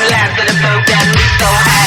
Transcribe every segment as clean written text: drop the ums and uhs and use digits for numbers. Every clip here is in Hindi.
last of the boat that moves so high.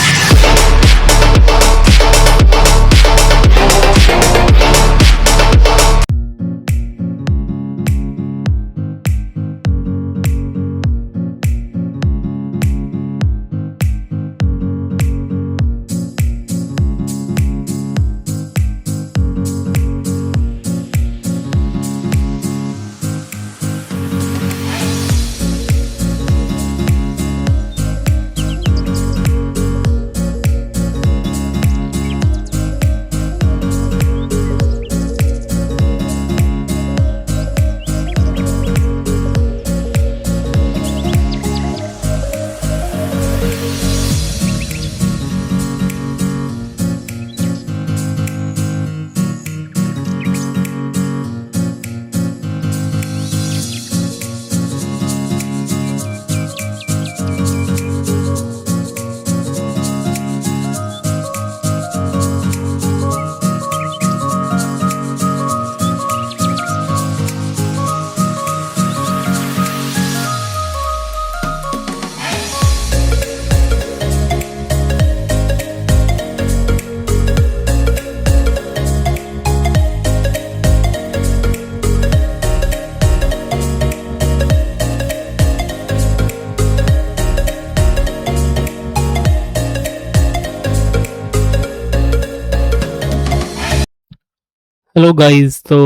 Hello guys. तो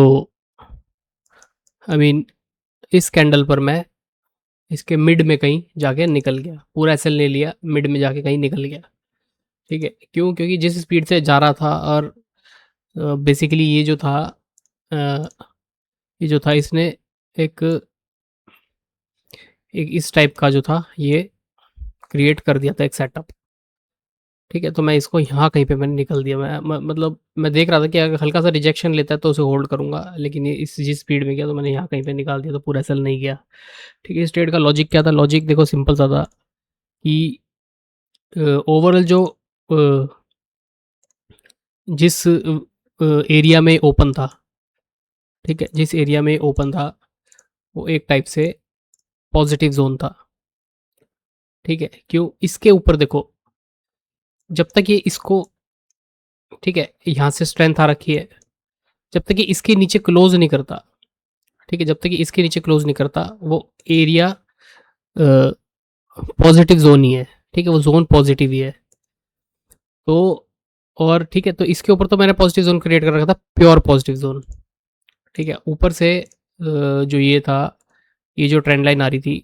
इस कैंडल पर मैं इसके मिड में कहीं जाके निकल गया, पूरा एसएल ले लिया, मिड में जाके कहीं निकल गया। ठीक है, क्यों? क्योंकि जिस स्पीड से जा रहा था और बेसिकली अ, ये जो था इसने एक एक इस टाइप का जो था ये क्रिएट कर दिया था एक सेटअप। ठीक है, तो मैं इसको यहाँ कहीं पे मैंने निकल दिया। मतलब मैं देख रहा था कि अगर हल्का सा रिजेक्शन लेता है तो उसे होल्ड करूंगा, लेकिन ये इस जिस स्पीड में गया तो मैंने यहाँ कहीं पे निकाल दिया, तो पूरा एसएल नहीं गया। ठीक है, इस ट्रेड का लॉजिक क्या था? लॉजिक देखो सिंपल सा था कि ओवरऑल जो अ, जिस एरिया में ओपन था, ठीक है, जिस एरिया में ओपन था वो एक टाइप से पॉजिटिव जोन था। ठीक है, क्यों? इसके ऊपर देखो, जब तक ये इसको, ठीक है, यहाँ से स्ट्रेंथ आ रखी है, जब तक ये इसके नीचे क्लोज नहीं करता, ठीक है, जब तक ये इसके नीचे क्लोज नहीं करता वो एरिया पॉजिटिव जोन ही है। ठीक है, वो जोन पॉजिटिव ही है। तो और ठीक है, तो इसके ऊपर तो मैंने पॉजिटिव जोन क्रिएट कर रखा था, प्योर पॉजिटिव जोन। ठीक है, ऊपर से जो ये था, ये जो ट्रेंड लाइन आ रही थी,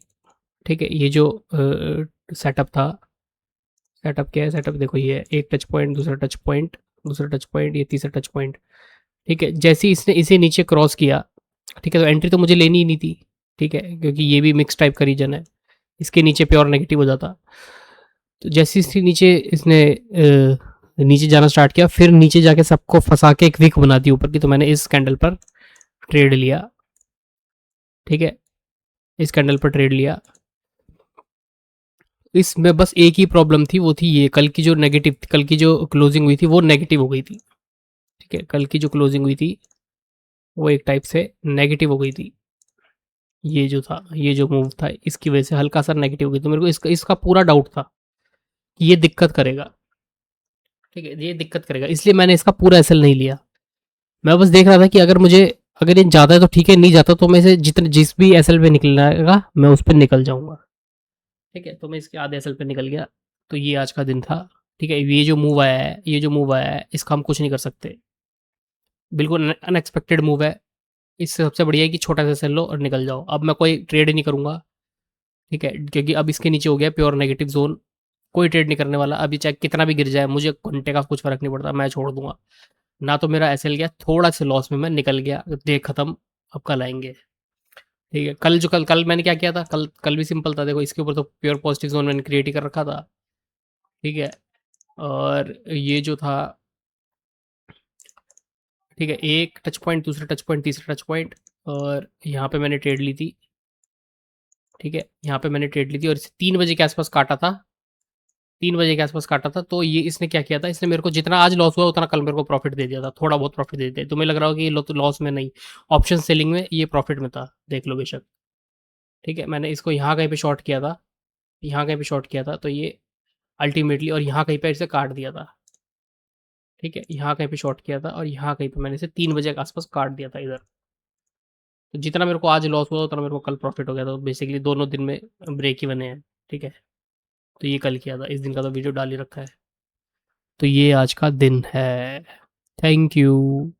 ठीक है, ये जो सेटअप था, सेटअप क्या है? सेटअप देखो, ये है एक टच पॉइंट, दूसरा टच पॉइंट, दूसरा टच पॉइंट, ये तीसरा टच पॉइंट। ठीक है, जैसे ही इसने इसे नीचे क्रॉस किया, ठीक है, तो एंट्री तो मुझे लेनी ही नहीं थी। ठीक है, क्योंकि ये भी मिक्स टाइप का रीजन है, इसके नीचे प्योर नेगेटिव हो जाता। तो जैसे इसके नीचे इसने नीचे जाना स्टार्ट किया, फिर नीचे जाके सबको फंसा के एक विक बना दी ऊपर की, तो मैंने इस कैंडल पर ट्रेड लिया। ठीक है, इस कैंडल पर ट्रेड लिया। इसमें बस एक ही प्रॉब्लम थी, वो थी ये कल की जो नेगेटिव, कल की जो क्लोजिंग हुई थी वो नेगेटिव हो गई थी। ठीक है, कल की जो क्लोजिंग हुई थी वो एक टाइप से नेगेटिव हो गई थी। ये जो था, ये जो मूव था, इसकी वजह से हल्का सा नेगेटिव हो गई, तो मेरे को इसका इसका पूरा डाउट था कि ये दिक्कत करेगा। ठीक है, ये दिक्कत करेगा, इसलिए मैंने इसका पूरा एसएल नहीं लिया। मैं बस देख रहा था कि अगर ये जाता है तो ठीक है, नहीं जाता तो मैं इसे जितने जिस भी एसएल पे निकलेगा मैं उस पर निकल जाऊंगा। ठीक है, तो मैं इसके आधे एसएल पे निकल गया। तो ये आज का दिन था। ठीक है, ये जो मूव आया है, ये जो मूव आया है, इसका हम कुछ नहीं कर सकते, बिल्कुल अनएक्सपेक्टेड मूव है। इससे सबसे बढ़िया है कि छोटा सा सेल लो और निकल जाओ। अब मैं कोई ट्रेड नहीं करूंगा। ठीक है, क्योंकि अब इसके नीचे हो गया प्योर नेगेटिव जोन, कोई ट्रेड नहीं करने वाला। अभी चाहे कितना भी गिर जाए मुझे घंटे का कुछ फर्क नहीं पड़ता, मैं छोड़ दूंगा। ना तो मेरा एसएल गया, थोड़ा सा लॉस में मैं निकल गया, देख खत्म, अब कल आएंगे। ठीक है, कल जो कल कल मैंने क्या किया था, कल कल भी सिंपल था। देखो, इसके ऊपर तो प्योर पॉजिटिव जोन मैंने क्रिएट ही कर रखा था। ठीक है, और ये जो था, ठीक है, एक टच पॉइंट, दूसरा टच पॉइंट, तीसरा टच पॉइंट, और यहाँ पे मैंने ट्रेड ली थी। ठीक है, यहाँ पे मैंने ट्रेड ली थी और इसे 3 बजे के आसपास काटा था। 3 बजे के आसपास काटा था। तो ये इसने क्या किया था, इसने मेरे को जितना आज लॉस हुआ उतना कल मेरे को प्रॉफिट दे दिया था, थोड़ा बहुत प्रॉफिट दे दिया। तुम्हें लग रहा होगा कि ये तो लॉस में नहीं, ऑप्शन सेलिंग में ये प्रॉफिट में था, देख लो बेशक। ठीक है, मैंने इसको यहाँ कहीं पे शॉर्ट किया था। यहाँ कहीं पे शॉर्ट किया था, तो ये अल्टीमेटली और यहाँ कहीं पे इसे काट दिया था, ठीक है। यहाँ कहीं पे शॉर्ट किया था और यहाँ कहीं पे मैंने इसे 3 बजे के आसपास काट दिया था इधर। तो जितना मेरे को आज लॉस हुआ उतना मेरे को कल प्रॉफिट हो गया था। तो बेसिकली दोनों दिन में ब्रेक ही बने हैं, ठीक है। तो ये कल किया था, इस दिन का तो वीडियो डाल ही रखा है। तो ये आज का दिन है। Thank you.